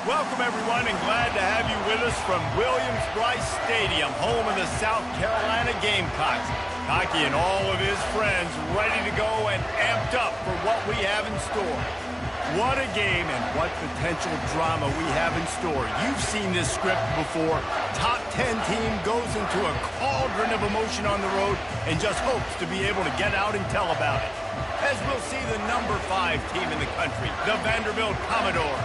Welcome, everyone, and glad to have you with us from Williams-Brice Stadium, home of the South Carolina Gamecocks. Hockey and all of his friends ready to go and amped up for what we have in store. What a game and what potential drama we have in store. You've seen this script before. Top 10 team goes into a cauldron of emotion on the road and just hopes to be able to get out and tell about it. As we'll see the number 5 team in the country, the Vanderbilt Commodores,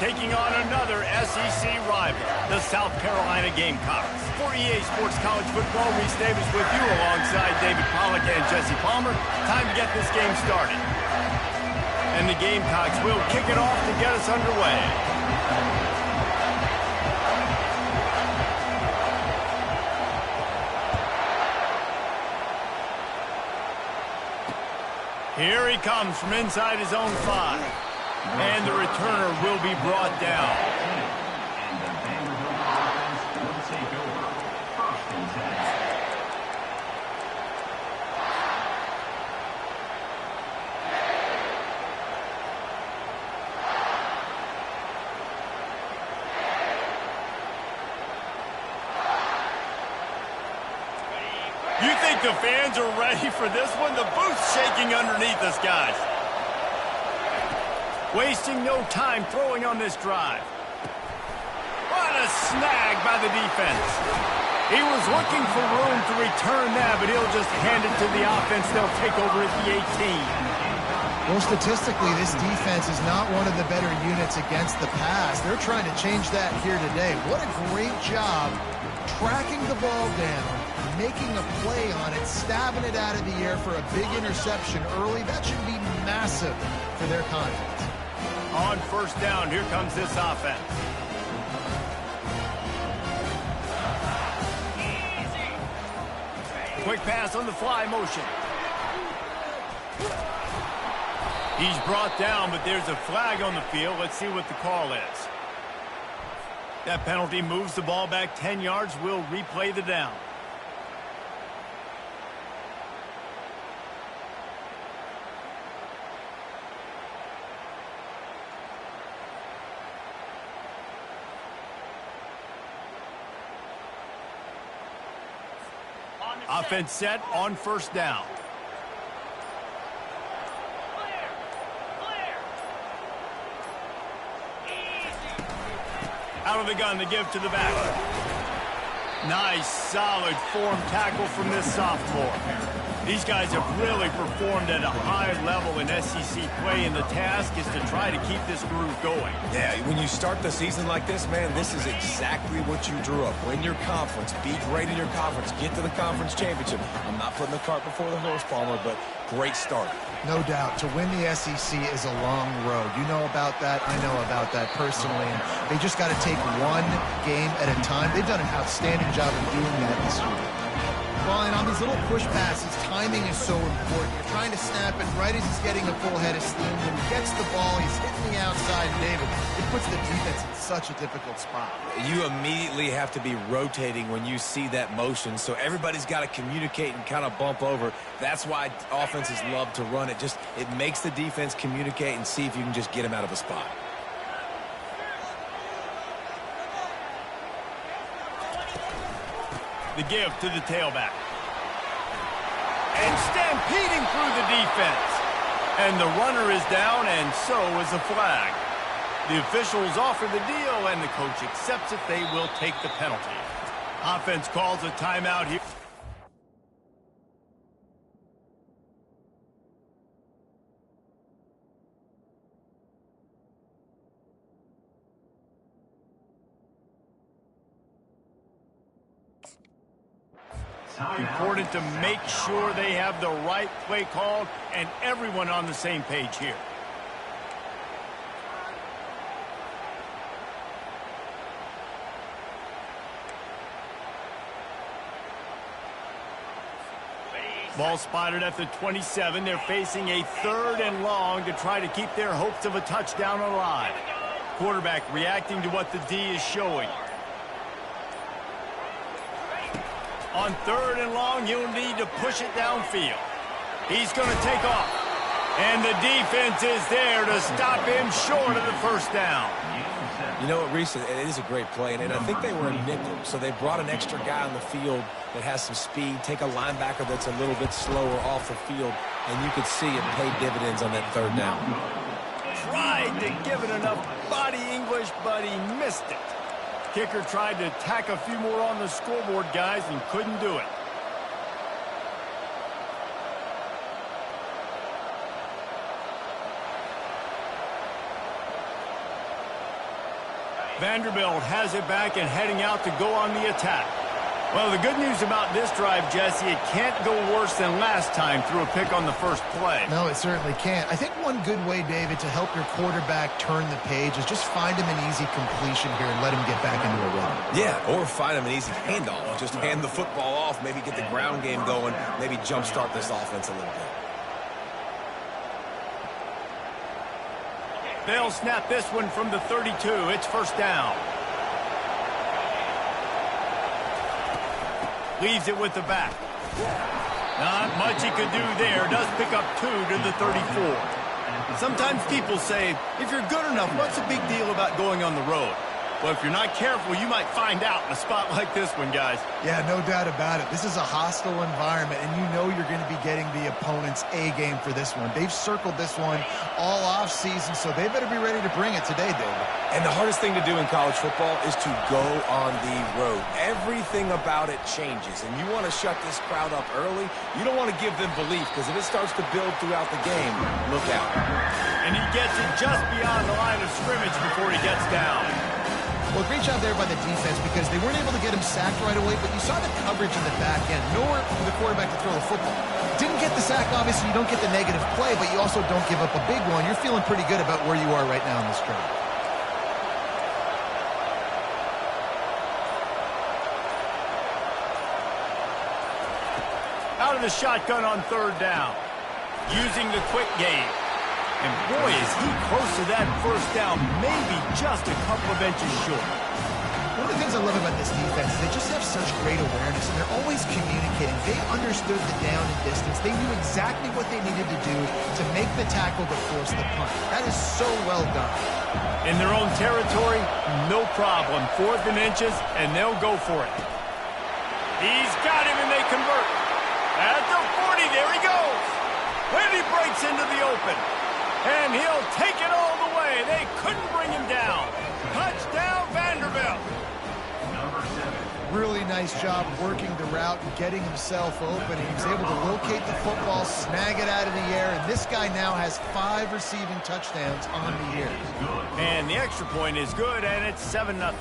taking on another SEC rival, the South Carolina Gamecocks. For EA Sports College Football, Reese Davis with you alongside David Pollack and Jesse Palmer. Time to get this game started. And the Gamecocks will kick it off to get us underway. Here he comes from inside his own 5. And the returner will be brought down. And the Vanderbilt offense will take over. First and 10. You think the fans are ready for this one? The booth's shaking underneath us, guys. Wasting no time throwing on this drive. What a snag by the defense. He was looking for room to return that, but he'll just hand it to the offense. They'll take over at the 18. Well, statistically, this defense is not one of the better units against the pass. They're trying to change that here today. What a great job tracking the ball down, making a play on it, stabbing it out of the air for a big interception early. That should be massive for their confidence. On first down, here comes this offense. Quick pass on the fly motion. He's brought down, but there's a flag on the field. Let's see what the call is. That penalty moves the ball back 10 yards. We'll replay the down. Offense set on first down. Out of the gun, the give to the back. Nice, solid form tackle from this sophomore. These guys have really performed at a high level in SEC play, and the task is to try to keep this groove going. Yeah, when you start the season like this, man, this is exactly what you drew up. Win your conference, be great in your conference, get to the conference championship. I'm not putting the cart before the horse, Palmer, but great start. No doubt. To win the SEC is a long road. You know about that. I know about that personally. And they just got to take one game at a time. They've done an outstanding job of doing that this year. Well, and on these little push passes, timing is so important. You're trying to snap it right as he's getting a full head of steam. When he gets the ball, he's hitting the outside, David. It puts the defense in such a difficult spot. You immediately have to be rotating when you see that motion, so everybody's got to communicate and kind of bump over. That's why offenses love to run it. It makes the defense communicate and see if you can just get him out of a spot. The give to the tailback. And stampeding through the defense. And the runner is down, and so is the flag. The officials offer the deal, and the coach accepts it. They will take the penalty. Offense calls a timeout here. Important to make sure they have the right play called and everyone on the same page here. Ball spotted at the 27. They're facing a 3rd and long to try to keep their hopes of a touchdown alive. Quarterback reacting to what the D is showing. On 3rd and long, he'll need to push it downfield. He's going to take off. And the defense is there to stop him short of the first down. You know what, Reese, it is a great play, and I think they were a nickel, so they brought an extra guy on the field that has some speed, take a linebacker that's a little bit slower off the field, and you could see it paid dividends on that third down. Tried to give it enough body English, but he missed it. Kicker tried to tack a few more on the scoreboard, guys, and couldn't do it. Vanderbilt has it back and heading out to go on the attack. Well, the good news about this drive, Jesse, it can't go worse than last time through a pick on the first play. No, it certainly can't. I think one good way, David, to help your quarterback turn the page is just find him an easy completion here and let him get back into a run. Yeah, or find him an easy handoff. Just hand the football off, maybe get the ground game going, maybe jumpstart this offense a little bit. They'll snap this one from the 32. It's first down. Leaves it with the back. Not much he could do there. Does pick up 2 to the 34. Sometimes people say, if you're good enough, what's the big deal about going on the road? Well, if you're not careful, you might find out in a spot like this one, guys. Yeah, no doubt about it. This is a hostile environment, and you know you're going to be getting the opponent's A game for this one. They've circled this one all off season, so they better be ready to bring it today, David. And the hardest thing to do in college football is to go on the road. Everything about it changes, and you want to shut this crowd up early. You don't want to give them belief, because if it starts to build throughout the game, look out. And he gets it just beyond the line of scrimmage before he gets down. Well, great job there by the defense because they weren't able to get him sacked right away, but you saw the coverage in the back end. Nowhere for the quarterback to throw the football. Didn't get the sack, obviously. You don't get the negative play, but you also don't give up a big one. You're feeling pretty good about where you are right now in this drive. Out of the shotgun on third down. Using the quick game. And boy, is he close to that first down, maybe just a couple of inches short. One of the things I love about this defense is they just have such great awareness, and they're always communicating. They understood the down and distance. They knew exactly what they needed to do to make the tackle to force the punt. That is so well done. In their own territory, no problem. 4th and inches, and they'll go for it. He's got him, and they convert. At the 40, there he goes. And he breaks into the open. And he'll take it all the way. They couldn't bring him down. Touchdown, Vanderbilt. Really nice job working the route and getting himself open. He was able to locate the football, snag it out of the air, and this guy now has 5 receiving touchdowns on the year. And the extra point is good, and it's 7-0.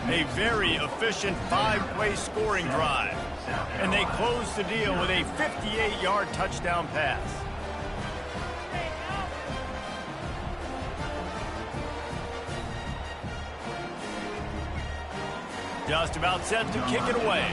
A very efficient 5-play scoring drive. And they close the deal with a 58-yard touchdown pass. Just about set to kick it away.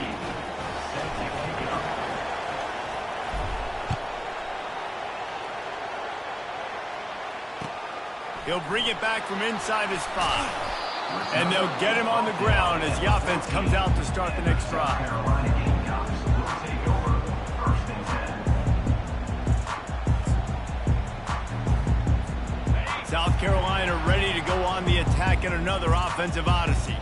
He'll bring it back from inside his 5. And they'll get him on the ground as the offense comes out to start the next drive. South Carolina ready to go on the attack in another offensive odyssey.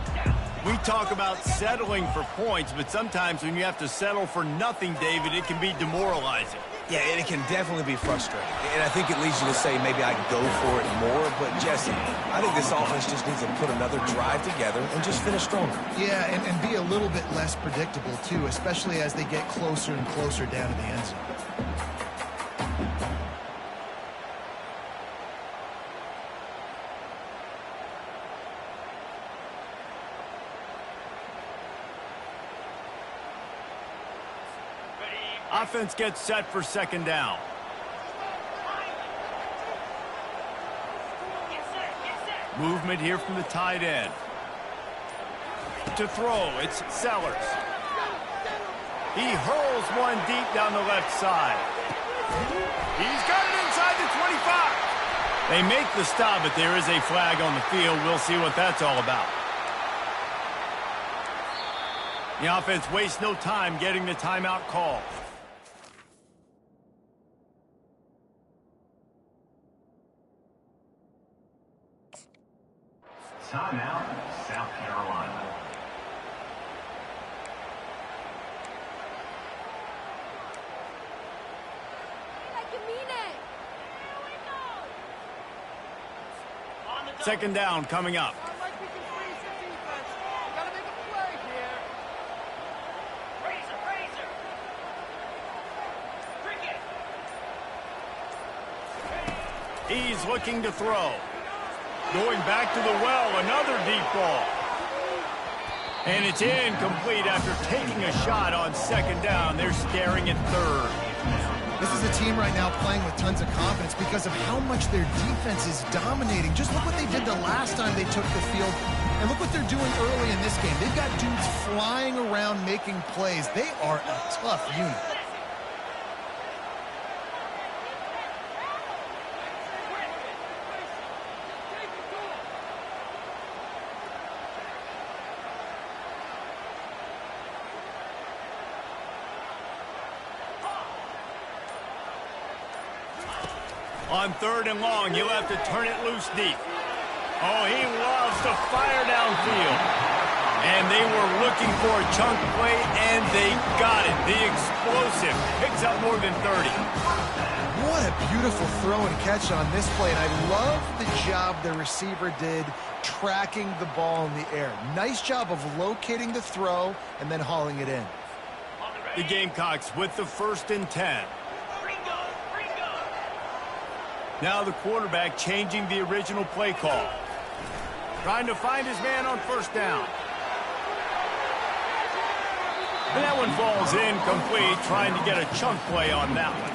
We talk about settling for points, but sometimes when you have to settle for nothing, David, it can be demoralizing. Yeah, and it can definitely be frustrating. And I think it leads you to say maybe I can go for it more. But, Jesse, I think this offense just needs to put another drive together and just finish stronger. Yeah, and be a little bit less predictable, too, especially as they get closer and closer down to the end zone. Offense gets set for second down. Movement here from the tight end. To throw, it's Sellers. He hurls one deep down the left side. He's got it inside the 25. They make the stop, but there is a flag on the field. We'll see what that's all about. The offense wastes no time getting the timeout call. Timeout, South Carolina. Second down coming up. He's looking to throw. Going back to the well, another deep ball. And it's incomplete after taking a shot on second down. They're staring at third. This is a team right now playing with tons of confidence because of how much their defense is dominating. Just look what they did the last time they took the field, and look what they're doing early in this game. They've got dudes flying around making plays. They are a tough unit. On third and long, he'll have to turn it loose deep. Oh, he loves to fire downfield. And they were looking for a chunk play, and they got it. The explosive picks up more than 30. What a beautiful throw and catch on this play. And I love the job the receiver did tracking the ball in the air. Nice job of locating the throw and then hauling it in. The Gamecocks with the 1st and 10. Now the quarterback changing the original play call. Trying to find his man on first down. And that one falls incomplete, trying to get a chunk play on that one.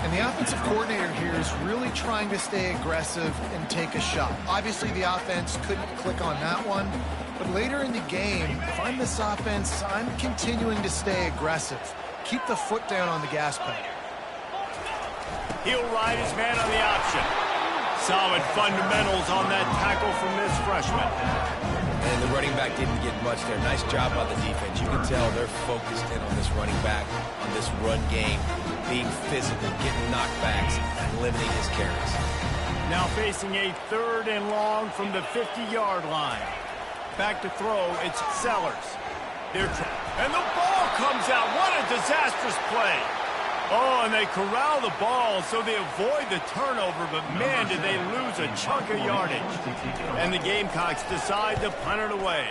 And the offensive coordinator here is really trying to stay aggressive and take a shot. Obviously, the offense couldn't click on that one. But later in the game, if I'm this offense, I'm continuing to stay aggressive. Keep the foot down on the gas pedal. He'll ride his man on the option. Solid fundamentals on that tackle from this freshman. And the running back didn't get much there. Nice job by the defense. You can tell they're focused in on this running back, on this run game, being physical, getting knockbacks, and limiting his carries. Now facing a 3rd and long from the 50-yard line. Back to throw, it's Sellers. And the ball comes out. What a disastrous play. Oh, and they corral the ball so they avoid the turnover, but man, did they lose a chunk of yardage. And the Gamecocks decide to punt it away.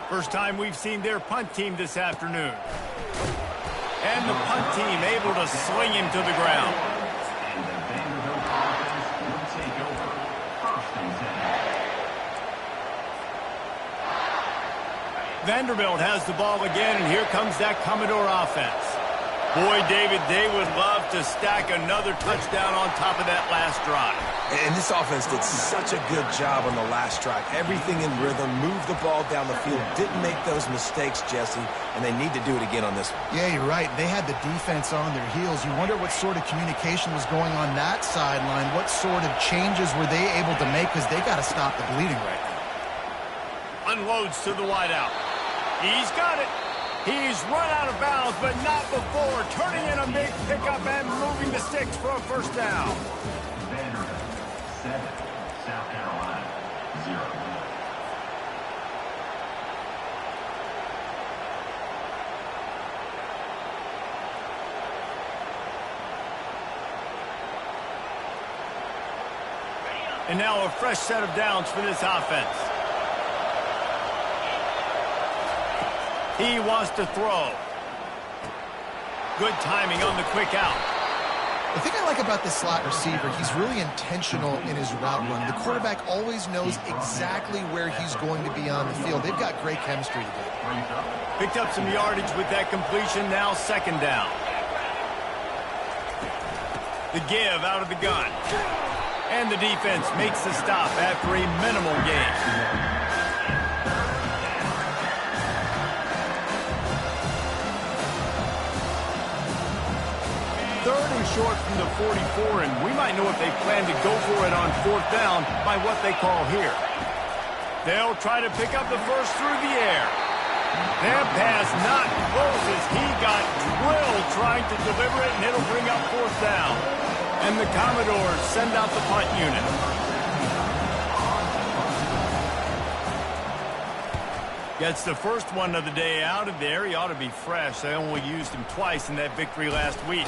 First time we've seen their punt team this afternoon. And the punt team able to sling him to the ground. And the Vanderbilt offense will take over. 1st and 10. Vanderbilt has the ball again, and here comes that Commodore offense. Boy, David, they would love to stack another touchdown on top of that last drive. And this offense did such a good job on the last drive. Everything in rhythm, moved the ball down the field, didn't make those mistakes, Jesse, and they need to do it again on this one. Yeah, you're right. They had the defense on their heels. You wonder what sort of communication was going on that sideline. What sort of changes were they able to make, because they got to stop the bleeding right now. Unloads to the wideout. He's got it. He's run out of bounds, but not before. Turning in a big pickup and moving the sticks for a first down. Vanderbilt 7, South Carolina 0. And now a fresh set of downs for this offense. He wants to throw. Good timing on the quick out. The thing I like about this slot receiver, he's really intentional in his route run. The quarterback always knows exactly where he's going to be on the field. They've got great chemistry together. Picked up some yardage with that completion, now second down. The give out of the gun. And the defense makes the stop after a minimal gain. Third and short from the 44, and we might know if they plan to go for it on 4th down by what they call here. They'll try to pick up the first through the air. That pass not close as he got drilled trying to deliver it, and it'll bring up 4th down. And the Commodores send out the punt unit. Gets the first one of the day out of there. He ought to be fresh. They only used him twice in that victory last week.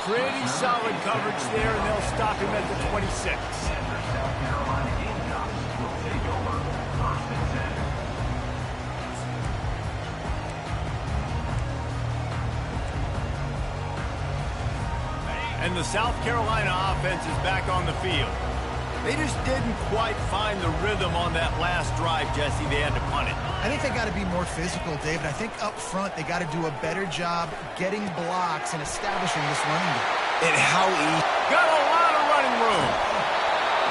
Pretty solid coverage there, and they'll stop him at the 26. South Carolina Gamecocks will take over 1st and 10. And the South Carolina offense is back on the field. They just didn't quite find the rhythm on that last drive, Jesse. They had to punt it. I think they got to be more physical, David. I think up front they got to do a better job getting blocks and establishing this running game. And how he got a lot of running room.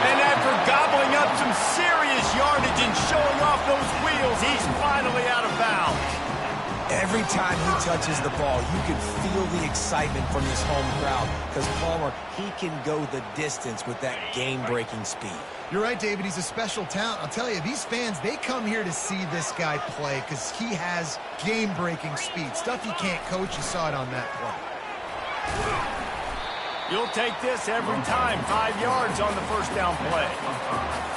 And after gobbling up some serious yardage and showing off those wheels, he's finally out of bounds. Every time he touches the ball, you can feel the excitement from this home crowd because Palmer, he can go the distance with that game-breaking speed. You're right, David. He's a special talent. I'll tell you, these fans, they come here to see this guy play because he has game-breaking speed. Stuff you can't coach. You saw it on that play. You'll take this every time. 5 yards on the first down play.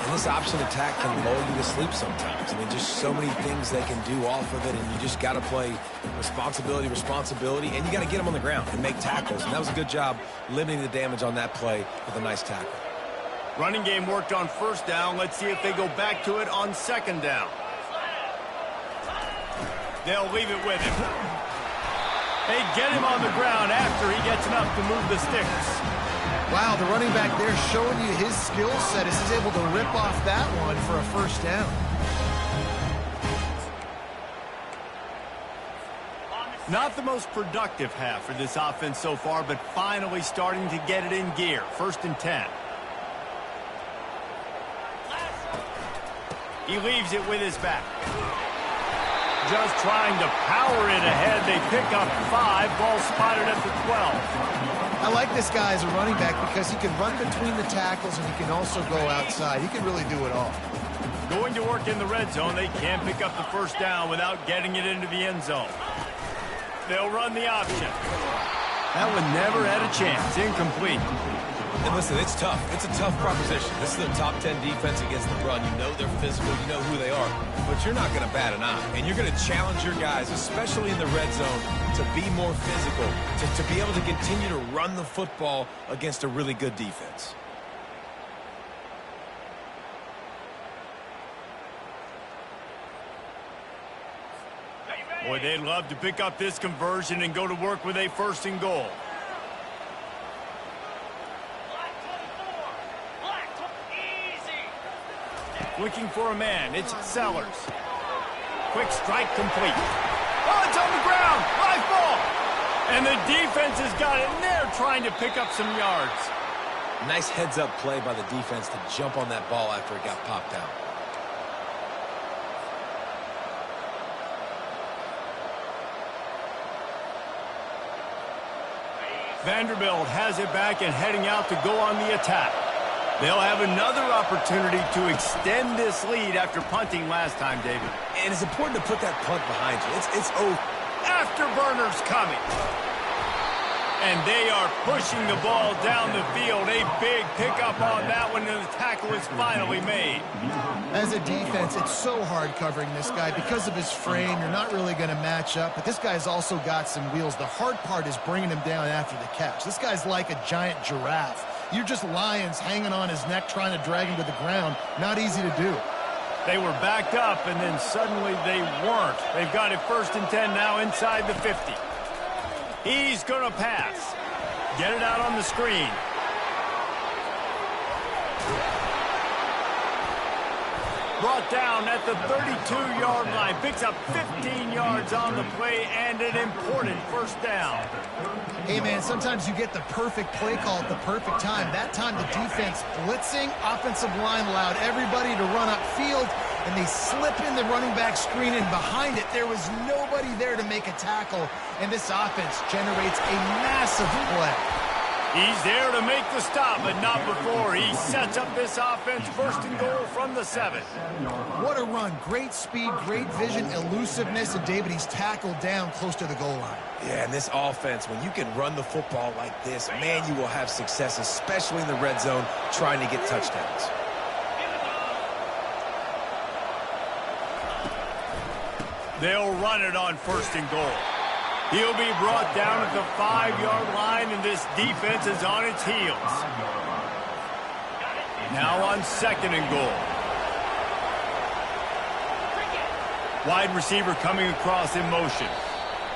And this option attack can lull you to sleep sometimes. I mean, just so many things they can do off of it, and you just got to play responsibility, and you got to get them on the ground and make tackles. And that was a good job limiting the damage on that play with a nice tackle. Running game worked on first down. Let's see if they go back to it on second down. They'll leave it with him. They get him on the ground after he gets enough to move the sticks. Wow, the running back there showing you his skill set as he's able to rip off that one for a first down. Not the most productive half for this offense so far, but finally starting to get it in gear. 1st and 10. He leaves it with his back. Just trying to power it ahead. They pick up 5. Ball spotted at the 12. I like this guy as a running back because he can run between the tackles and he can also go outside. He can really do it all. Going to work in the red zone. They can't pick up the first down without getting it into the end zone. They'll run the option. That one never had a chance. Incomplete. And listen, it's tough. It's a tough proposition. This is a top 10 defense against the run. You know they're physical. You know who they are. But you're not going to bat an eye. And you're going to challenge your guys, especially in the red zone, to be more physical, to be able to continue to run the football against a really good defense. Boy, they'd love to pick up this conversion and go to work with a 1st and goal. Looking for a man. It's Sellers. Quick strike complete. Oh, it's on the ground. Live ball. And the defense has got it, and they're trying to pick up some yards. Nice heads-up play by the defense to jump on that ball after it got popped out. Vanderbilt has it back and heading out to go on the attack. They'll have another opportunity to extend this lead after punting last time, David. And it's important to put that punt behind you. It's over. Afterburners coming. And they are pushing the ball down the field. A big pickup on that one, and the tackle is finally made. As a defense, it's so hard covering this guy. Because of his frame, you're not really going to match up. But this guy's also got some wheels. The hard part is bringing him down after the catch. This guy's like a giant giraffe. You're just lions hanging on his neck trying to drag him to the ground. Not easy to do. They were backed up, and then suddenly they weren't. They've got it 1st and 10 now inside the 50. He's going to pass. Get it out on the screen. Brought down at the 32-yard line. Picks up 15 yards on the play and an important 1st down. Hey, man, sometimes you get the perfect play call at the perfect time. That time the defense blitzing, offensive line allowed everybody to run upfield, and they slip in the running back screen, and behind it there was nobody there to make a tackle, and this offense generates a massive play. He's there to make the stop, but not before. He sets up this offense 1st and goal from the 7. What a run. Great speed, great vision, elusiveness, and David, he's tackled down close to the goal line. Yeah, and this offense, when you can run the football like this, man, you will have success, especially in the red zone, trying to get touchdowns. They'll run it on 1st and goal. He'll be brought down at the 5-yard line, and this defense is on its heels. Now on 2nd and goal. Wide receiver coming across in motion.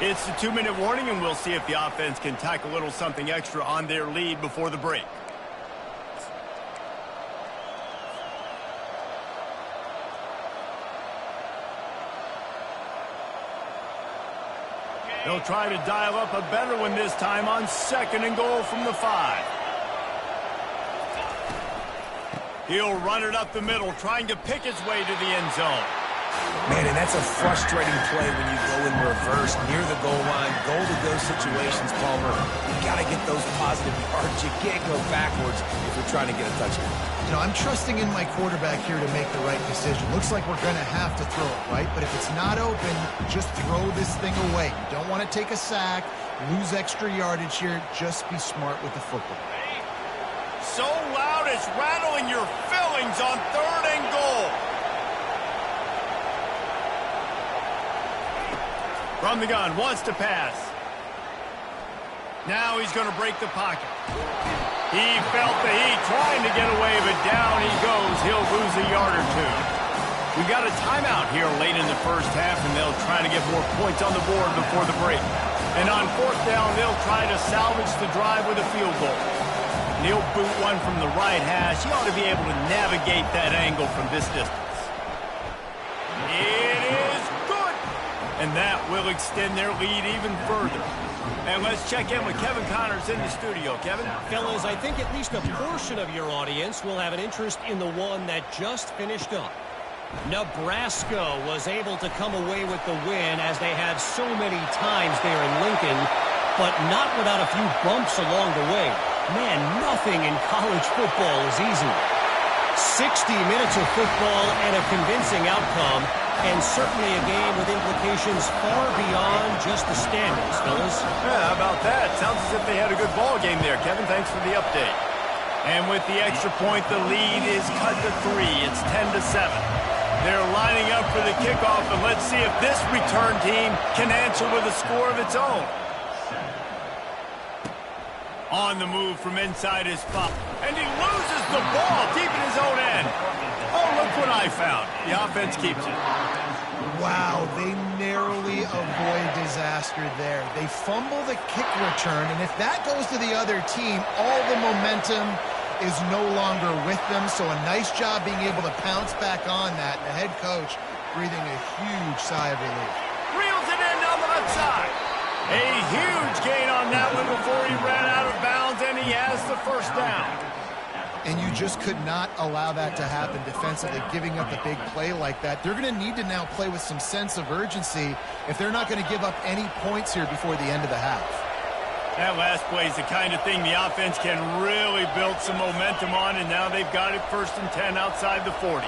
It's the 2-minute warning, and we'll see if the offense can tack a little something extra on their lead before the break. They'll try to dial up a better one this time on 2nd and goal from the 5. He'll run it up the middle, trying to pick his way to the end zone. Man, and that's a frustrating play when you go in reverse near the goal line. Goal-to-go situations, Palmer. You got to get those positive yards. You can't go backwards if you're trying to get a touchdown. You know, I'm trusting in my quarterback here to make the right decision. Looks like we're going to have to throw it, right? But if it's not open, just throw this thing away. You don't want to take a sack, lose extra yardage here. Just be smart with the football. So loud it's rattling your fillings on 3rd and goal. From the gun, wants to pass. Now he's going to break the pocket. He felt the heat, trying to get away, but down he goes. He'll lose a yard or 2. We got a timeout here late in the 1st half, and they'll try to get more points on the board before the break. And on 4th down, they'll try to salvage the drive with a field goal. And he'll boot one from the right hash. He ought to be able to navigate that angle from this distance. It is good. And that will extend their lead even further. And let's check in with Kevin Connors in the studio. Kevin? Fellas, I think at least a portion of your audience will have an interest in the one that just finished up. Nebraska was able to come away with the win, as they have so many times there in Lincoln, but not without a few bumps along the way. Man, nothing in college football is easy. 60 minutes of football and a convincing outcome, and certainly a game with implications far beyond just the standings, fellas. Yeah, how about that? Sounds as if they had a good ball game there. Kevin, thanks for the update. And with the extra point, the lead is cut to 3. It's 10-7. They're lining up for the kickoff, and let's see if this return team can answer with a score of its own. On the move from inside his spot. And he loses the ball deep in his own end. Oh, look what I found. The offense keeps it. Wow, they narrowly avoid disaster there. They fumble the kick return, and if that goes to the other team, all the momentum is no longer with them. So a nice job being able to pounce back on that. The head coach breathing a huge sigh of relief. Reels it in down the left side. A huge gain on that one before he ran out of bounds, and he has the 1st down. And you just could not allow that to happen defensively, giving up a big play like that. They're going to need to now play with some sense of urgency if they're not going to give up any points here before the end of the half. That last play is the kind of thing the offense can really build some momentum on, and now they've got it 1st and 10 outside the 40.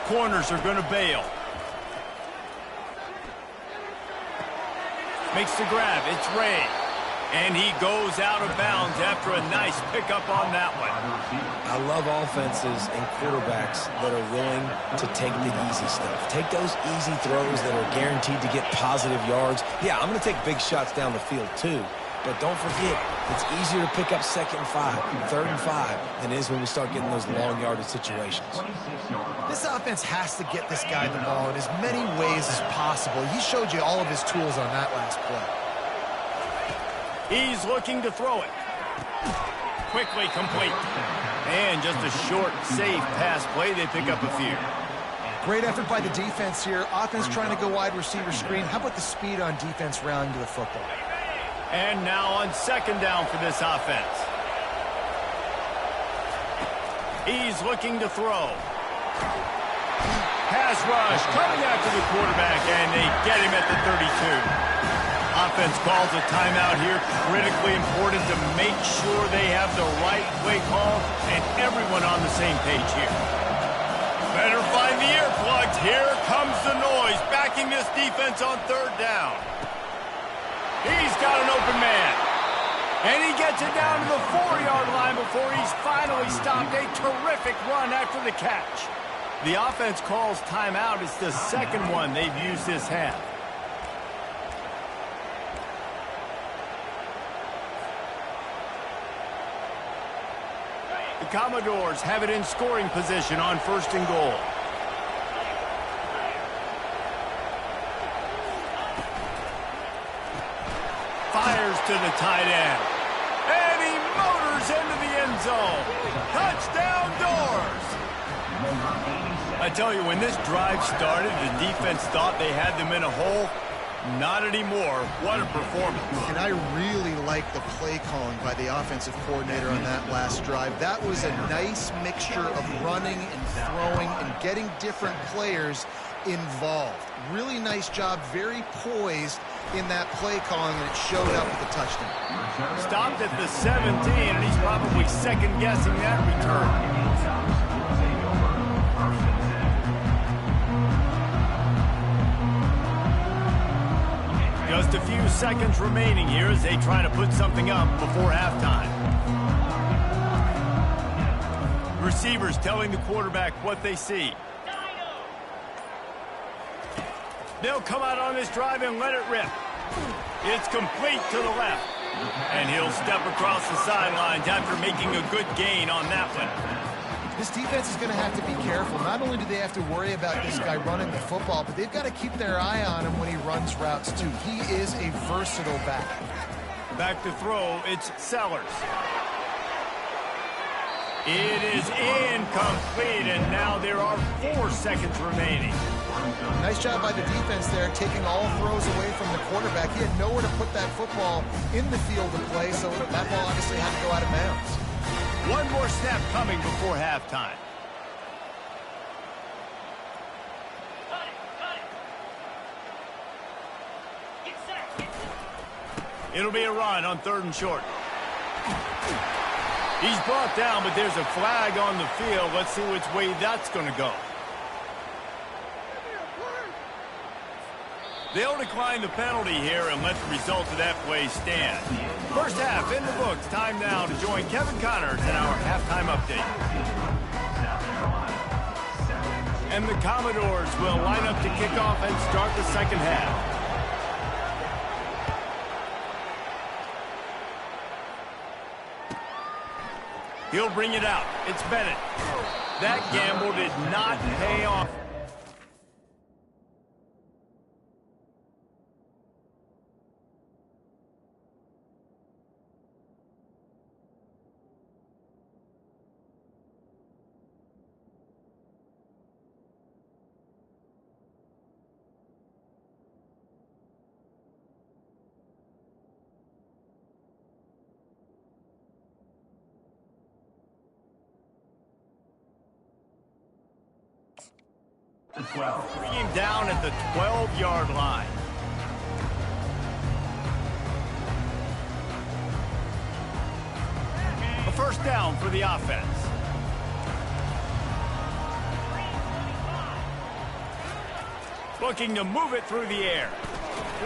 Corners are going to bail. Makes the grab. It's Ray. And he goes out of bounds after a nice pickup on that one. I love offenses and quarterbacks that are willing to take the easy stuff. Take those easy throws that are guaranteed to get positive yards. Yeah, I'm going to take big shots down the field too. But don't forget, it's easier to pick up 2nd and 5, 3rd and 5 than it is when we start getting those long yardage situations. This offense has to get this guy the ball in as many ways as possible. He showed you all of his tools on that last play. He's looking to throw it. Quickly complete. And just a short, safe pass play. They pick up a few. Great effort by the defense here. Offense trying to go wide receiver screen. How about the speed on defense rallying to the football? And now on 2nd down for this offense. He's looking to throw. Pass rush coming after the quarterback, and they get him at the 32. Offense calls a timeout here. Critically important to make sure they have the right play call and everyone on the same page here. Better find the earplugs. Here comes the noise, backing this defense on 3rd down. He's got an open man. And he gets it down to the 4-yard line before he's finally stopped. A terrific run after the catch. The offense calls timeout. It's the second one they've used this half. The Commodores have it in scoring position on 1st and goal. Fires to the tight end. And he motors into the end zone. Touchdown Doors! I tell you, when this drive started, the defense thought they had them in a hole. Not anymore. What a performance. And I really like the play calling by the offensive coordinator on that last drive. That was a nice mixture of running and throwing and getting different players involved. Really nice job, very poised in that play calling, and it showed up with the touchdown. Stopped at the 17, and he's probably second-guessing that return. Just a few seconds remaining here as they try to put something up before halftime. Receivers telling the quarterback what they see. They'll come out on this drive and let it rip. It's complete to the left. And he'll step across the sidelines after making a good gain on that one. This defense is going to have to be careful. Not only do they have to worry about this guy running the football, but they've got to keep their eye on him when he runs routes, too. He is a versatile back. Back to throw, it's Sellers. It is incomplete, and now there are 4 seconds remaining. Nice job by the defense there, taking all throws away from the quarterback. He had nowhere to put that football in the field to play, so that ball obviously had to go out of bounds. One more snap coming before halftime. It'll be a run on 3rd and short. He's brought down, but there's a flag on the field. Let's see which way that's going to go. They'll decline the penalty here and let the result of that play stand. First half in the books. Time now to join Kevin Connors in our halftime update. And the Commodores will line up to kick off and start the second half. He'll bring it out. It's Bennett. That gamble did not pay off. The 12. Bring him down at the 12-yard line. A first down for the offense. Looking to move it through the air.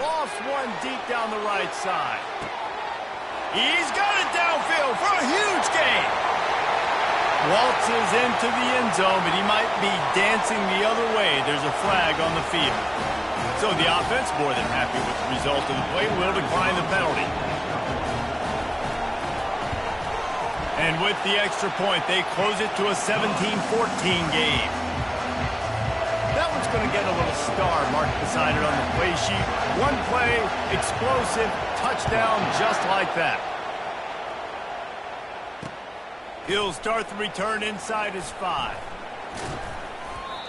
Lost one deep down the right side. He's got it downfield for a huge gain. Waltzes into the end zone, but he might be dancing the other way. There's a flag on the field. So the offense, more than happy with the result of the play, will decline the penalty. And with the extra point, they close it to a 17-14 game. That one's going to get a little star marked beside it on the play sheet. One play, explosive, touchdown just like that. He'll start the return inside his 5.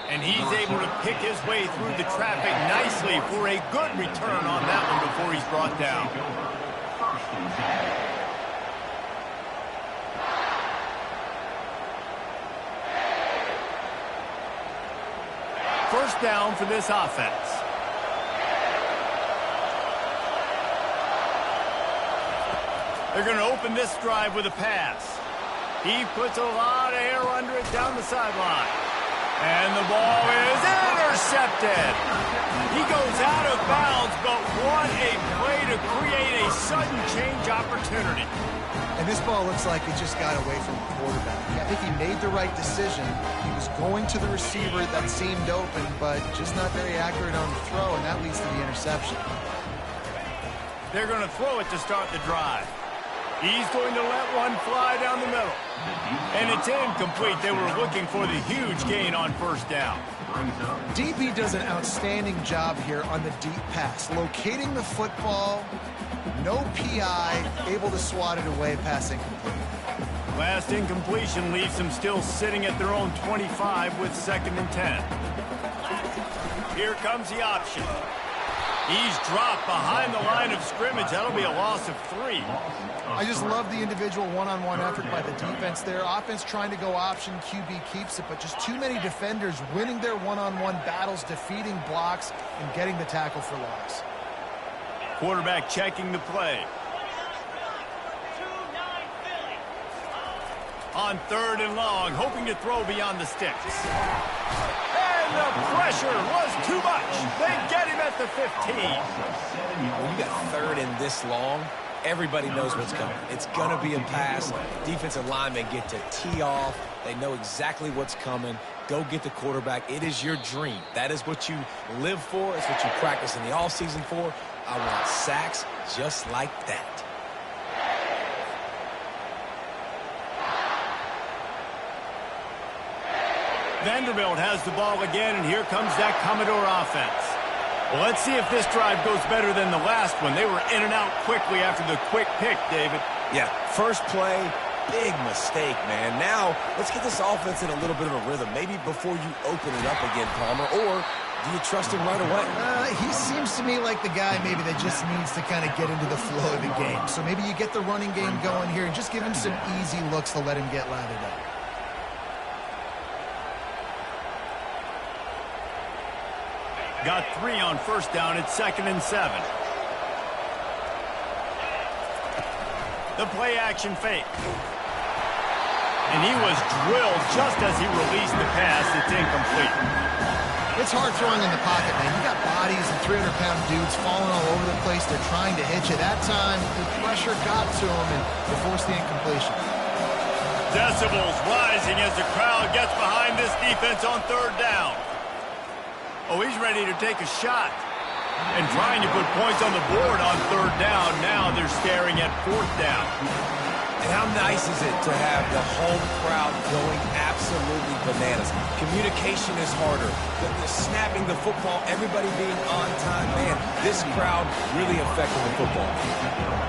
And he's able to pick his way through the traffic nicely for a good return on that one before he's brought down. First down for this offense. They're going to open this drive with a pass. He puts a lot of air under it down the sideline. And the ball is intercepted. He goes out of bounds, but what a play to create a sudden change opportunity. And this ball looks like it just got away from the quarterback. I think he made the right decision. He was going to the receiver that seemed open, but just not very accurate on the throw, and that leads to the interception. They're going to throw it to start the drive. He's going to let one fly down the middle. And it's incomplete. They were looking for the huge gain on first down. DB does an outstanding job here on the deep pass. Locating the football, no PI, able to swat it away, pass incomplete. Last incompletion leaves them still sitting at their own 25 with 2nd and 10. Here comes the option. He's dropped behind the line of scrimmage. That'll be a loss of 3. I just love the individual one-on-one effort by the defense there. Offense trying to go option, QB keeps it, but just too many defenders winning their one-on-one battles, defeating blocks, and getting the tackle for loss. Quarterback checking the play. On 3rd and long, hoping to throw beyond the sticks. And the pressure was too much. They get him at the 15. When you got 3rd and this long, everybody knows what's coming. It's going to be a pass. Defensive linemen get to tee off. They know exactly what's coming. Go get the quarterback. It is your dream. That is what you live for. It's what you practice in the offseason for. I want sacks just like that. Vanderbilt has the ball again, and here comes that Commodore offense. Well, let's see if this drive goes better than the last one. They were in and out quickly after the quick pick, David. Yeah, first play, big mistake, man. Now, let's get this offense in a little bit of a rhythm. Maybe before you open it up again, Palmer, or do you trust him right away? He seems to me like the guy maybe that just needs to kind of get into the flow of the game. So maybe you get the running game going here and just give him some easy looks to let him get lathered up. Got 3 on first down at 2nd and 7. The play action fake. And he was drilled just as he released the pass. It's incomplete. It's hard throwing in the pocket, man. You got bodies and 300-pound dudes falling all over the place. They're trying to hit you. That time, the pressure got to him and they forced the incompletion. Decibels rising as the crowd gets behind this defense on 3rd down. Oh, he's ready to take a shot. And trying to put points on the board on 3rd down. Now they're staring at 4th down. And how nice is it to have the home crowd going absolutely bananas? Communication is harder. The snapping the football, everybody being on time. Man, this crowd really affecting the football.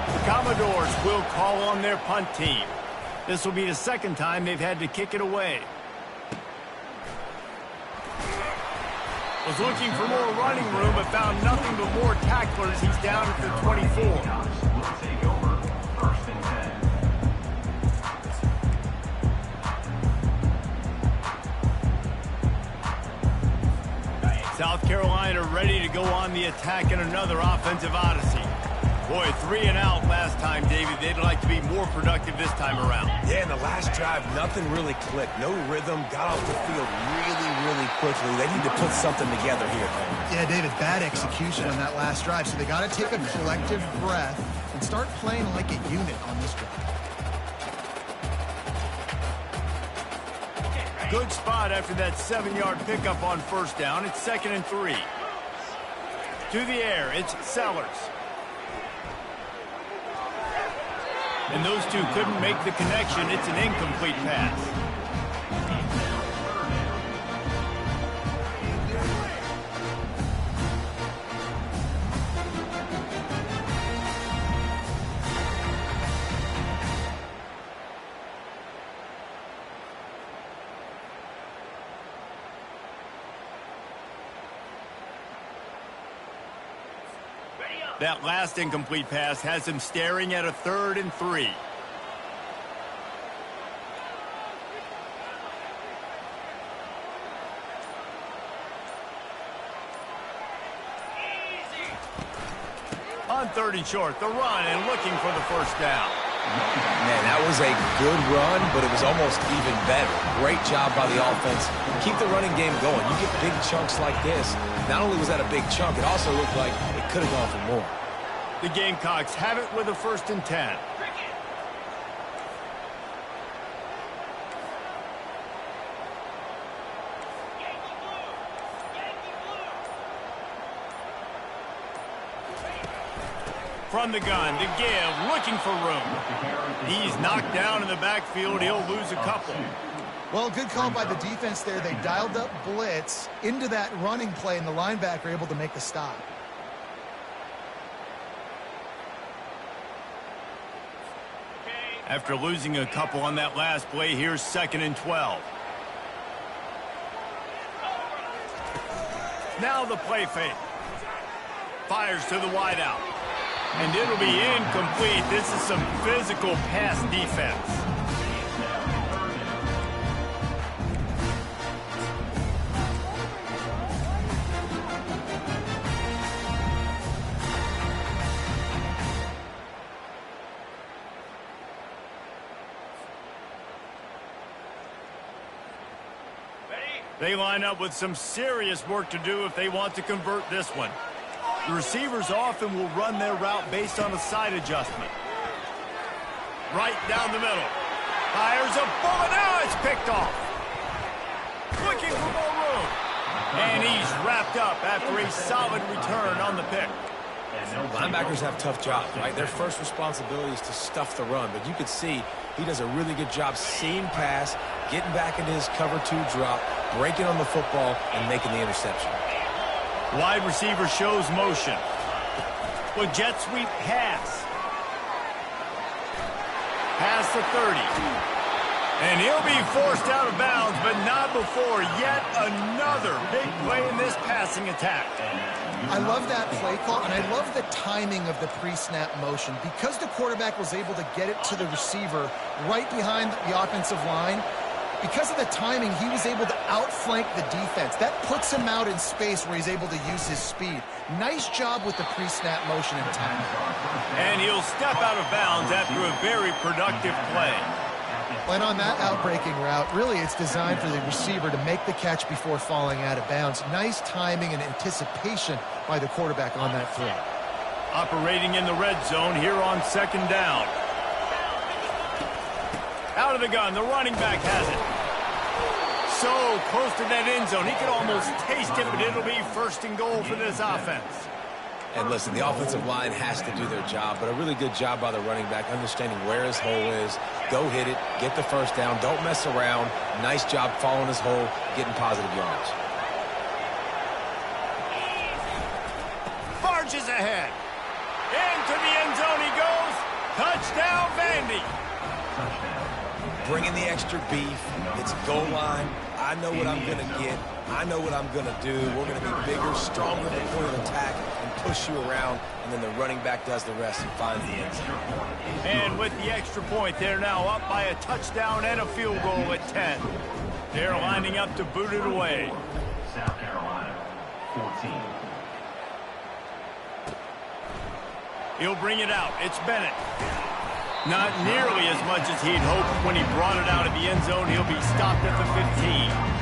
The Commodores will call on their punt team. This will be the 2nd time they've had to kick it away. Was looking for more running room, but found nothing but more tacklers. He's down at the 24. Will take over 1st and 10. South Carolina ready to go on the attack in another offensive odyssey. Boy, 3 and out last time, David. They'd like to be more productive this time around. Yeah, in the last drive, nothing really clicked. No rhythm, got off the field really quickly. They need to put something together here, man. Yeah, David, bad execution on that last drive. So they got to take a collective breath and start playing like a unit on this drive. Good spot after that 7-yard pickup on first down. It's 2nd and 3. To the air, it's Sellers. And those two couldn't make the connection. It's an incomplete pass. That last incomplete pass has him staring at a 3rd and 3. On 3rd and short, the run and looking for the first down. Man, that was a good run, but it was almost even better. Great job by the offense. Keep the running game going. You get big chunks like this. Not only was that a big chunk, it also looked like it could have gone for more. The Gamecocks have it with a 1st and 10. From the gun to give, looking for room. He's knocked down in the backfield. He'll lose a couple. Well, good call by the defense there. They dialed up blitz into that running play, and the linebacker able to make the stop. After losing a couple on that last play, here's 2nd and 12. Now the play fake. Fires to the wideout. And it'll be incomplete. This is some physical pass defense. They line up with some serious work to do if they want to convert this one. The receivers often will run their route based on a side adjustment. Right down the middle. Fires a bullet. Now it's picked off. Looking for more room. And he's wrapped up after a solid return on the pick. Linebackers have tough jobs, right? Their first responsibility is to stuff the run, but you could see he does a really good job seeing pass, getting back into his cover 2 drop, breaking on the football, and making the interception. Wide receiver shows motion. With jet sweep pass. Past the 30. And he'll be forced out of bounds, but not before yet another big play in this passing attack. I love that play call, and I love the timing of the pre-snap motion. Because the quarterback was able to get it to the receiver right behind the offensive line, because of the timing, he was able to outflank the defense. That puts him out in space where he's able to use his speed. Nice job with the pre-snap motion and timing. And he'll step out of bounds after a very productive play. And on that outbreaking route, really it's designed for the receiver to make the catch before falling out of bounds. Nice timing and anticipation by the quarterback on that throw. Operating in the red zone here on 2nd down. Out of the gun, the running back has it. So close to that end zone, he can almost taste it, but it'll be 1st and goal for this offense. And listen, the offensive line has to do their job, but a really good job by the running back, understanding where his hole is. Go hit it, get the 1st down, don't mess around. Nice job following his hole, getting positive yards. Barges ahead. Into the end zone he goes. Touchdown, Vandy. Bringing the extra beef. It's goal line. I know what I'm going to get. I know what I'm going to do. We're going to be bigger, stronger at the point of attack and push you around, and then the running back does the rest and finds the end zone. And with the extra point, they're now up by a touchdown and a field goal at 10. They're lining up to boot it away. South Carolina, 14. He'll bring it out. It's Bennett. Not nearly as much as he'd hoped when he brought it out of the end zone. He'll be stopped at the 15.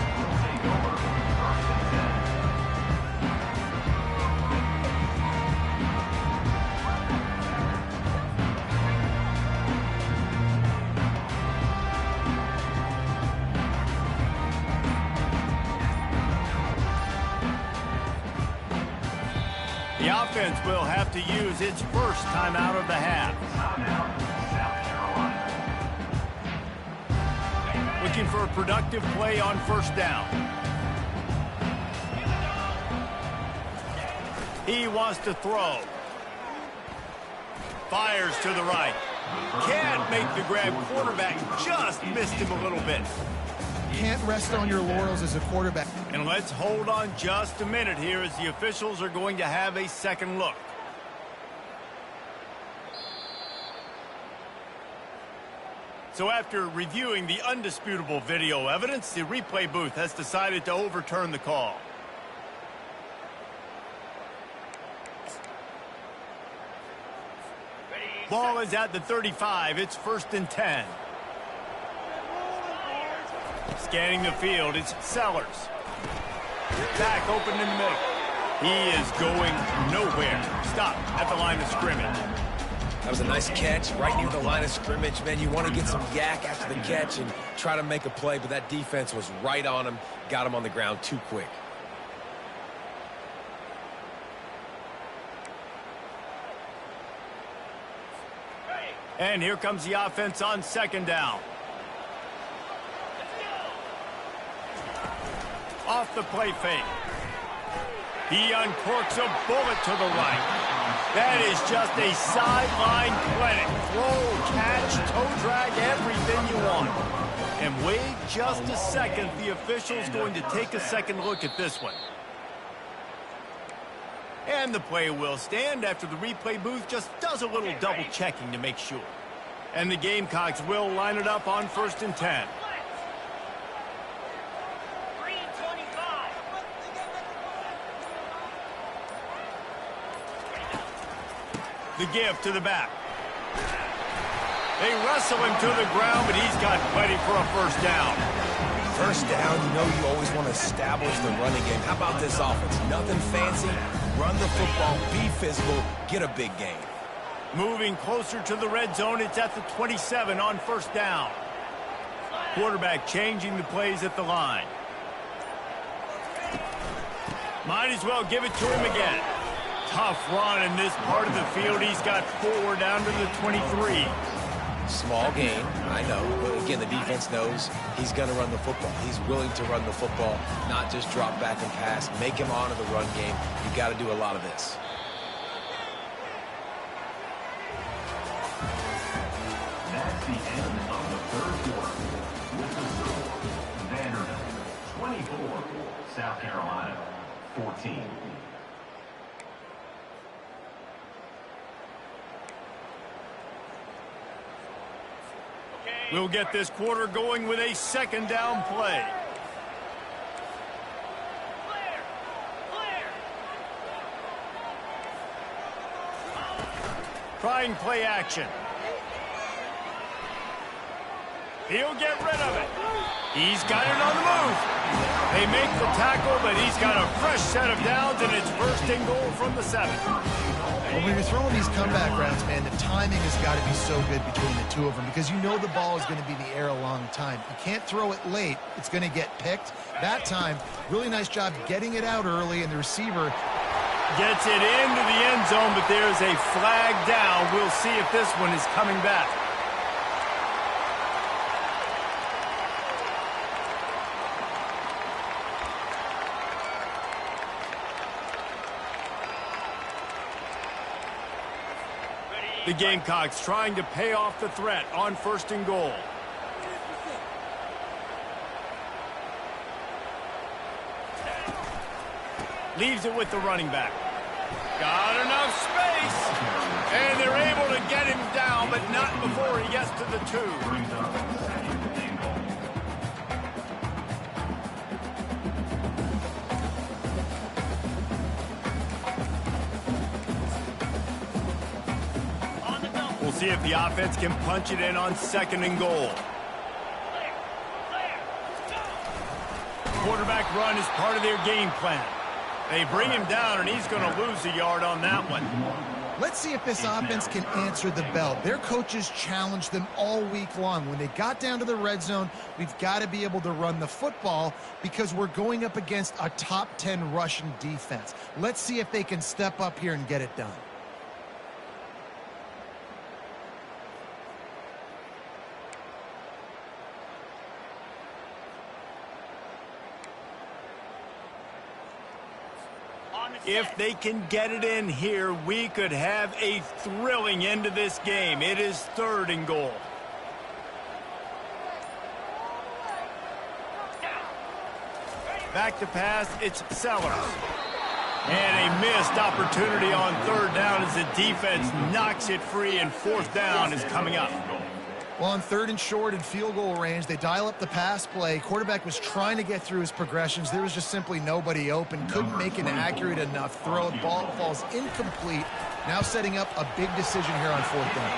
The offense will have to use its first timeout of the half. Looking for a productive play on 1st down. He wants to throw. Fires to the right. Can't make the grab. Quarterback just missed him a little bit. Can't rest on your laurels as a quarterback. And let's hold on just a minute here as the officials are going to have a second look. So after reviewing the undisputable video evidence, the replay booth has decided to overturn the call. Ball is at the 35. It's 1st and 10. Scanning the field, it's Sellers. Back open in the middle. He is going nowhere. Stop at the line of scrimmage. That was a nice catch right near the line of scrimmage. Man, you want to get some yak after the catch and try to make a play, but that defense was right on him, got him on the ground too quick. And here comes the offense on second down. Off the play fake. He uncorks a bullet to the right. That is just a sideline clinic. Throw, catch, toe drag, everything you want. And wait just a second. The official's going to take a second look at this one. And the play will stand after the replay booth just does a little double checking to make sure. And the Gamecocks will line it up on 1st and 10. The give to the back. They wrestle him to the ground, but he's got plenty for a first down. First down, you know you always want to establish the running game. How about this offense? Nothing fancy. Run the football, be physical, get a big gain. Moving closer to the red zone, it's at the 27 on first down. Quarterback changing the plays at the line. Might as well give it to him again. Tough run in this part of the field. He's got 4 down to the 23. Small gain, I know, but again, the defense knows he's going to run the football. He's willing to run the football, not just drop back and pass. Make him honor the run game. You got to do a lot of this. That's the end of the third quarter. With the score, Vanderbilt 24, South Carolina 14. We'll get this quarter going with a second down play. Trying play action. He'll get rid of it. He's got it on the move. They make the tackle, but he's got a fresh set of downs, and it's 1st and goal from the 7. When you're throwing these comeback routes, man, the timing has got to be so good between the two of them because you know the ball is going to be in the air a long time. You can't throw it late. It's going to get picked. That time, really nice job getting it out early, and the receiver gets it into the end zone, but there's a flag down. We'll see if this one is coming back. The Gamecocks trying to pay off the threat on 1st and goal. Leaves it with the running back. Got enough space. And they're able to get him down, but not before he gets to the 2. We'll see if the offense can punch it in on 2nd and goal. Quarterback run is part of their game plan. They bring him down, and he's going to lose a yard on that one. Let's see if this offense can answer the bell. Their coaches challenged them all week long. When they got down to the red zone, we've got to be able to run the football because we're going up against a top 10 Russian defense. Let's see if they can step up here and get it done. If they can get it in here, we could have a thrilling end to this game. It is 3rd and goal. Back to pass, it's Sellers. And a missed opportunity on 3rd down as the defense knocks it free, and 4th down is coming up. Well, on 3rd and short and field goal range, they dial up the pass play. Quarterback was trying to get through his progressions. There was just simply nobody open. Couldn't make an accurate enough throw. Ball falls incomplete. Now setting up a big decision here on 4th down.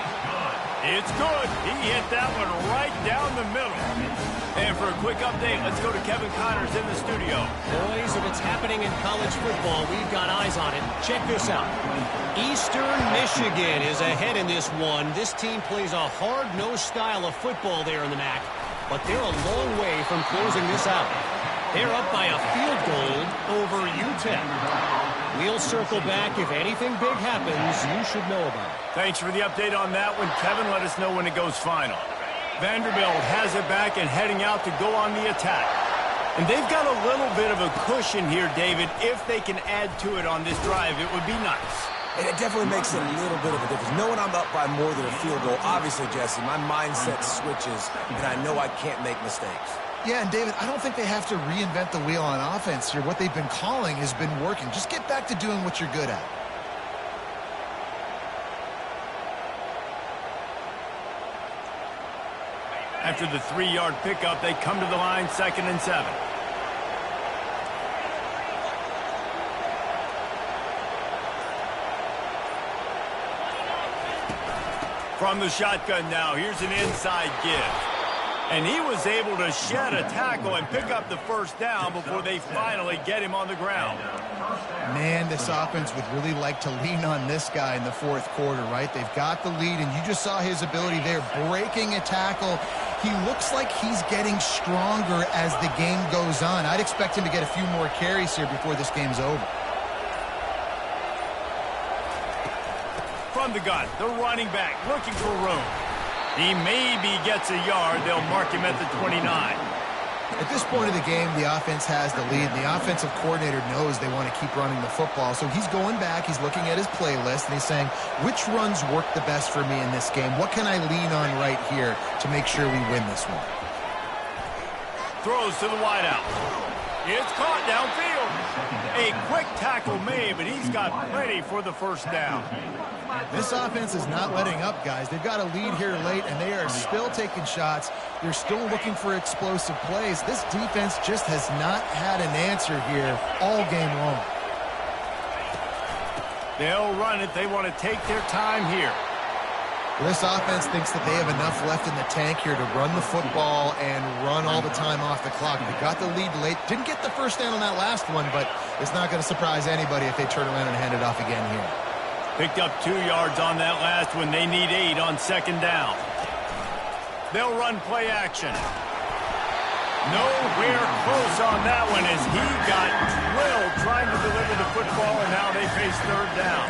It's good. He hit that one right down the middle. And for a quick update, let's go to Kevin Connors in the studio. Boys, if it's happening in college football, we've got eyes on it. Check this out. Eastern Michigan is ahead in this one. This team plays a hard-nosed style of football there in the MAC, but they're a long way from closing this out. They're up by a field goal over UTEP. We'll circle back. If anything big happens, you should know about it. Thanks for the update on that one, Kevin. Let us know when it goes final. Vanderbilt has it back and heading out to go on the attack. And they've got a little bit of a cushion here, David. If they can add to it on this drive, it would be nice. And it definitely makes a little bit of a difference. Knowing I'm up by more than a field goal, obviously, Jesse, my mindset switches, and I know I can't make mistakes. Yeah, and David, I don't think they have to reinvent the wheel on offense here. What they've been calling has been working. Just get back to doing what you're good at. After the 3-yard pickup, they come to the line, 2nd and 7. From the shotgun now, here's an inside give. And he was able to shed a tackle and pick up the first down before they finally get him on the ground. Man, this offense would really like to lean on this guy in the 4th quarter, right? They've got the lead, and you just saw his ability there, breaking a tackle. He looks like he's getting stronger as the game goes on. I'd expect him to get a few more carries here before this game's over. From the gun, the running back looking for room. He maybe gets a yard. They'll mark him at the 29. At this point of the game, the offense has the lead. The offensive coordinator knows they want to keep running the football. So he's going back, he's looking at his playlist, and he's saying, which runs work the best for me in this game? What can I lean on right here to make sure we win this one? Throws to the wideout. It's caught downfield. A quick tackle made, but he's got plenty for the first down. This offense is not letting up, guys. They've got a lead here late, and they are still taking shots. They're still looking for explosive plays. This defense just has not had an answer here all game long. They'll run it. They want to take their time here. This offense thinks that they have enough left in the tank here to run the football and run all the time off the clock. They got the lead late. Didn't get the first down on that last one, but it's not going to surprise anybody if they turn around and hand it off again here. Picked up 2 yards on that last one. They need 8 on 2nd down. They'll run play action. Nowhere close on that one as he got drilled trying to deliver the football, and now they face 3rd down.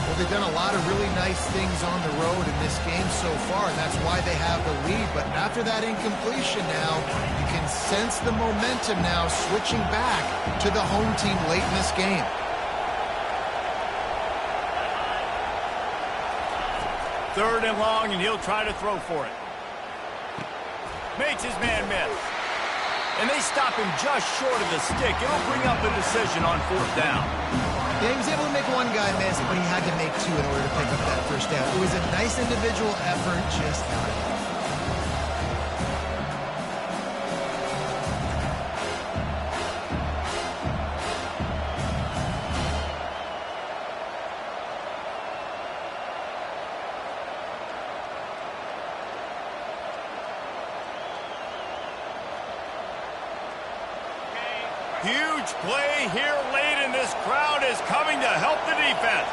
Well, they've done a lot of really nice things on the road in this game so far, and that's why they have the lead. But after that incompletion now, you can sense the momentum now switching back to the home team late in this game. Third and long, and he'll try to throw for it. Makes his man miss. And they stop him just short of the stick. It'll bring up the decision on 4th down. Yeah, he was able to make one guy miss, but he had to make 2 in order to pick up that first down. It was a nice individual effort, just not enough. Huge play here late, and this crowd is coming to help the defense.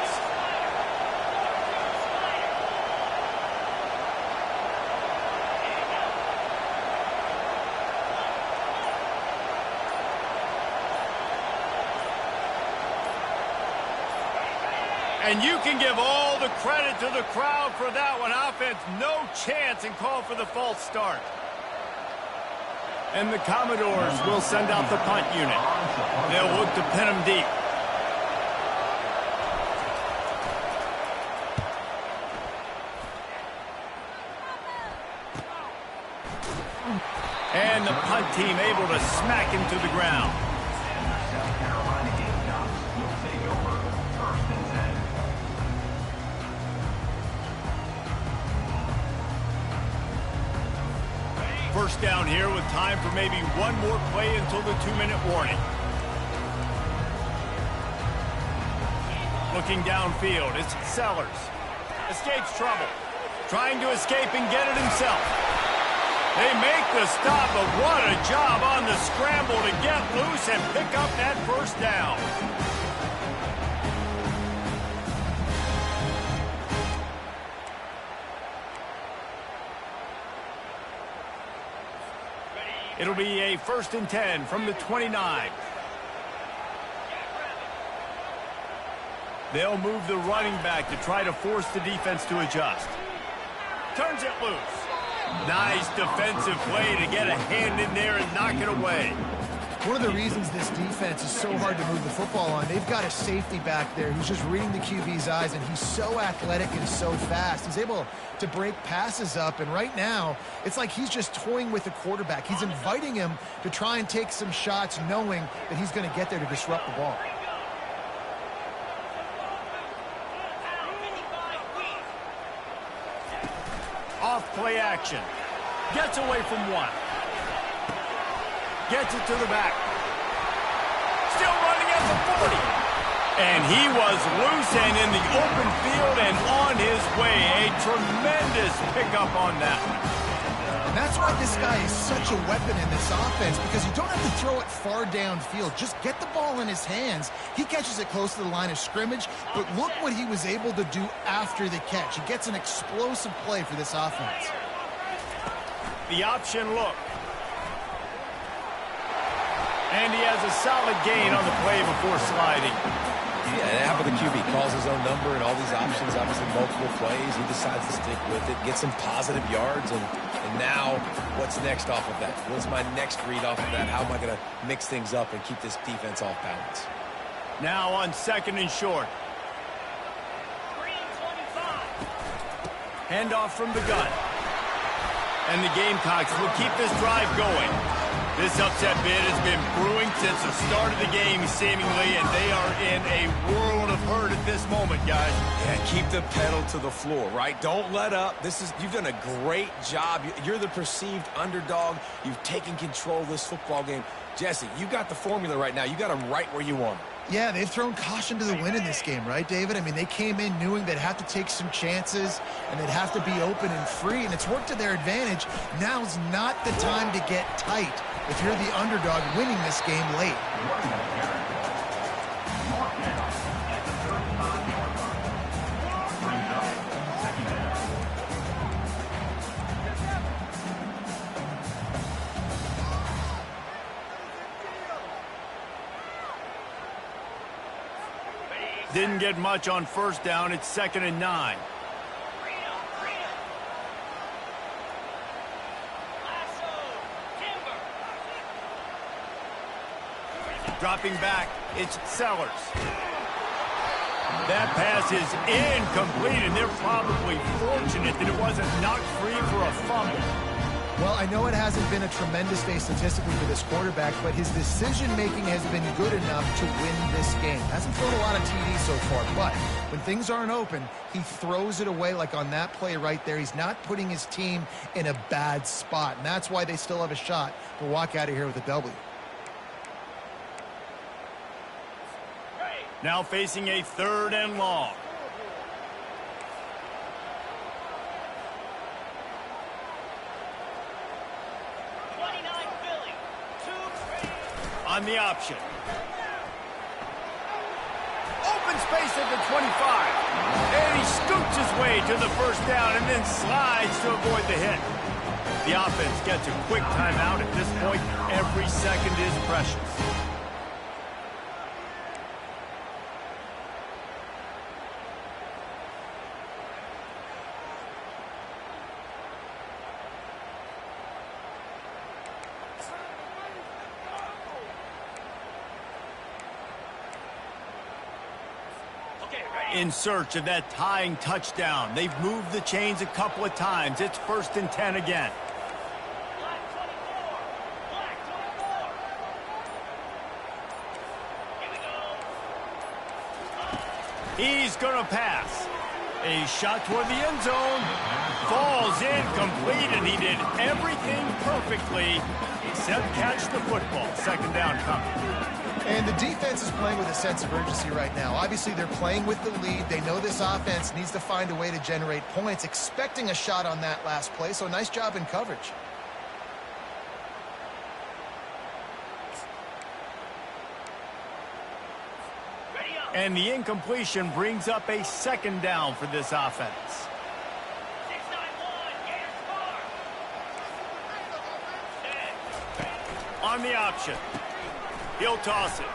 And you can give all the credit to the crowd for that one. Offense, no chance, and call for the false start. And the Commodores will send out the punt unit. They'll look to pin them deep. And the punt team able to smack him to the ground. South Carolina Gamecocks will take over 1st and 10. First down here with time for maybe one more play until the 2-minute warning. Looking downfield, it's Sellers. Escapes trouble. trying to escape and get it himself. They make the stop, but what a job on the scramble to get loose and pick up that first down. It'll be a 1st and 10 from the 29. They'll move the running back to try to force the defense to adjust. Turns it loose. Nice defensive play to get a hand in there and knock it away. One of the reasons this defense is so hard to move the football on, they've got a safety back there who's just reading the QB's eyes, and he's so athletic and so fast. He's able to break passes up, and right now, it's like he's just toying with the quarterback. He's inviting him to try and take some shots, knowing that he's going to get there to disrupt the ball. Off play action. Gets away from one. Gets it to the back. Still running at the 40. And he was loose and in the open field and on his way. A tremendous pickup on that. And that's why this guy is such a weapon in this offense, because you don't have to throw it far downfield. Just get the ball in his hands. He catches it close to the line of scrimmage, but look what he was able to do after the catch. He gets an explosive play for this offense. The option look. And he has a solid gain on the play before sliding. Yeah, how about the QB? Calls his own number and all these options, obviously multiple plays. He decides to stick with it, get some positive yards, and now what's next off of that? What's my next read off of that? How am I going to mix things up and keep this defense off balance? Now on 2nd and short. Handoff from the gun. And the Gamecocks will keep this drive going. This upset bid has been brewing since the start of the game, seemingly, and they are in a world of hurt at this moment, guys. Yeah, keep the pedal to the floor, right? Don't let up. You've done a great job. You're the perceived underdog. You've taken control of this football game. Jesse, you got the formula right now. You got them right where you want them. Yeah, they've thrown caution to the wind in this game, right, David? I mean, they came in knowing they'd have to take some chances and they'd have to be open and free, and it's worked to their advantage. Now's not the time to get tight if you're the underdog winning this game late. Didn't get much on 1st down. It's 2nd and 9. Dropping back, it's Sellers. That pass is incomplete, and they're probably fortunate that it wasn't knocked free for a fumble. Well, I know it hasn't been a tremendous day statistically for this quarterback, but his decision-making has been good enough to win this game. Hasn't thrown a lot of TDs so far, but when things aren't open, he throws it away like on that play right there. He's not putting his team in a bad spot, and that's why they still have a shot to walk out of here with a W. Now facing a 3rd and long. On the option. Open space at the 25. And he scoots his way to the 1st down and then slides to avoid the hit. The offense gets a quick timeout. At this point, every second is precious. In search of that tying touchdown. They've moved the chains a couple of times. It's 1st and 10 again. He's going to pass. A shot toward the end zone. Falls incomplete, and he did everything perfectly except catch the football. 2nd down coming. And the defense is playing with a sense of urgency right now. Obviously, they're playing with the lead. They know this offense needs to find a way to generate points, expecting a shot on that last play, so nice job in coverage. And the incompletion brings up a second down for this offense. On the option. He'll toss it.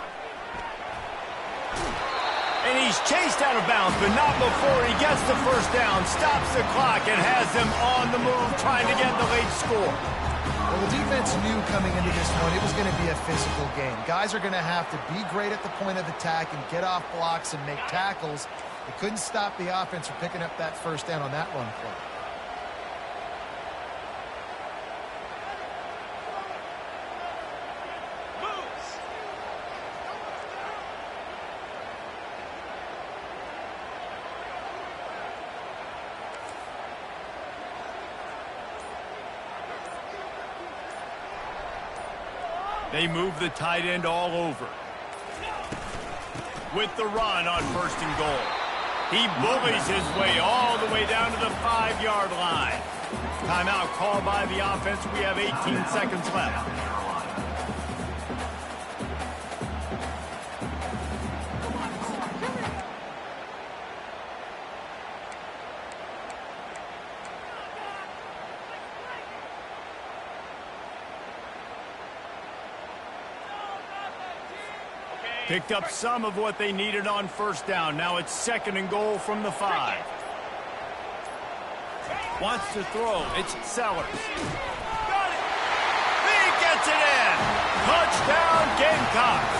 And he's chased out of bounds, but not before he gets the first down, stops the clock, and has them on the move trying to get the late score. Well, the defense knew coming into this one it was going to be a physical game. Guys are going to have to be great at the point of attack and get off blocks and make tackles. They couldn't stop the offense from picking up that first down on that run play. They move the tight end all over. With the run on 1st and goal. He bullies his way all the way down to the 5-yard line. Timeout called by the offense. We have 18 seconds left. Picked up some of what they needed on 1st down. Now it's 2nd and goal from the 5. Wants to throw. It's Sellers. Got it. He gets it in. Touchdown, Gamecocks.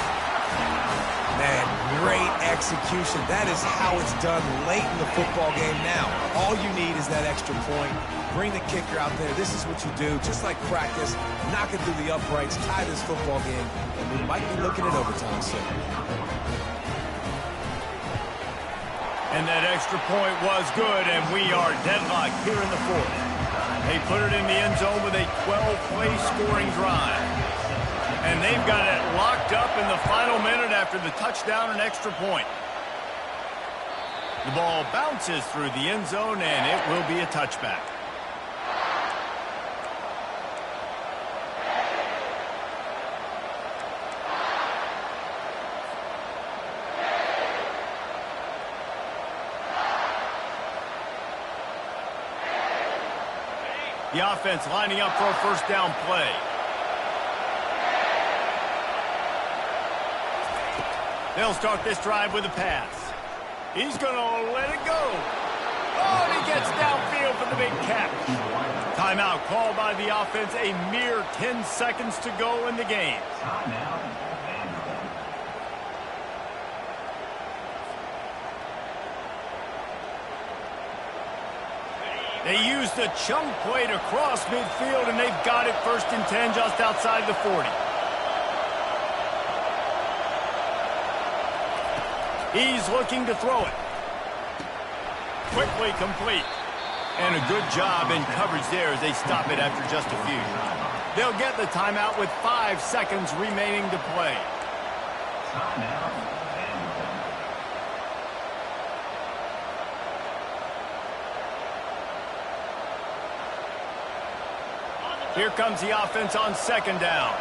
Man, great execution. That is how it's done late in the football game now. All you need is that extra point. Bring the kicker out there. This is what you do. Just like practice, knock it through the uprights, tie this football game, and we might be looking at overtime soon. And that extra point was good, and we are deadlocked here in the 4th. They put it in the end zone with a 12-play scoring drive. And they've got it locked up in the final minute after the touchdown and extra point. The ball bounces through the end zone, and it will be a touchback. The offense lining up for a 1st down play. They'll start this drive with a pass. He's going to let it go. Oh, and he gets downfield for the big catch. Timeout called by the offense. A mere 10 seconds to go in the game. They used the chunk play to cross midfield, and they've got it 1st and 10 just outside the 40. He's looking to throw it. Quickly complete. And a good job in coverage there as they stop it after just a few. They'll get the timeout with 5 seconds remaining to play. Here comes the offense on 2nd down.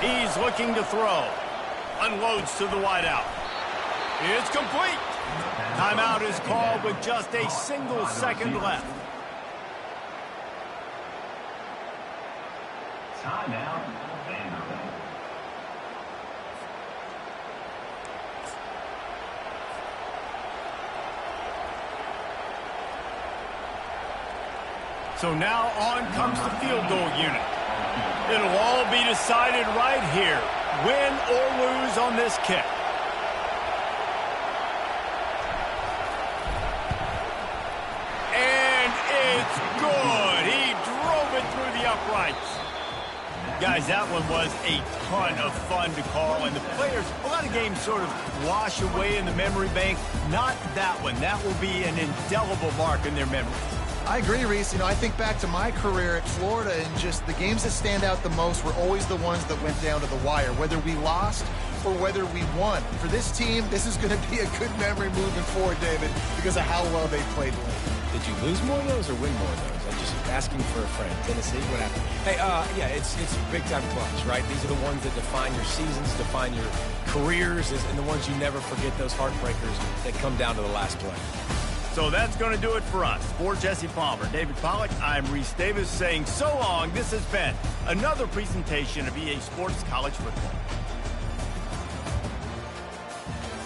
He's looking to throw. Unloads to the wideout. It's complete. Timeout is called with just a single second left. Timeout. So now on comes the field goal unit. It'll all be decided right here. Win or lose on this kick. And it's good. He drove it through the uprights. Guys, that one was a ton of fun to call, and the players, a lot of games sort of wash away in the memory bank. Not that one. That will be an indelible mark in their memory. I agree, Reese. I think back to my career at Florida, and just the games that stand out the most were always the ones that went down to the wire, whether we lost or whether we won. For this team, this is going to be a good memory moving forward, David, because of how well they played lately. Did you lose more of those or win more of those? I'm just asking for a friend. Tennessee, what happened? Hey, yeah, it's big-time clutch, right? These are the ones that define your seasons, define your careers, and the ones you never forget, those heartbreakers that come down to the last play. So that's going to do it for us. For Jesse Palmer, David Pollack, I'm Reese Davis saying so long. This has been another presentation of EA Sports College Football.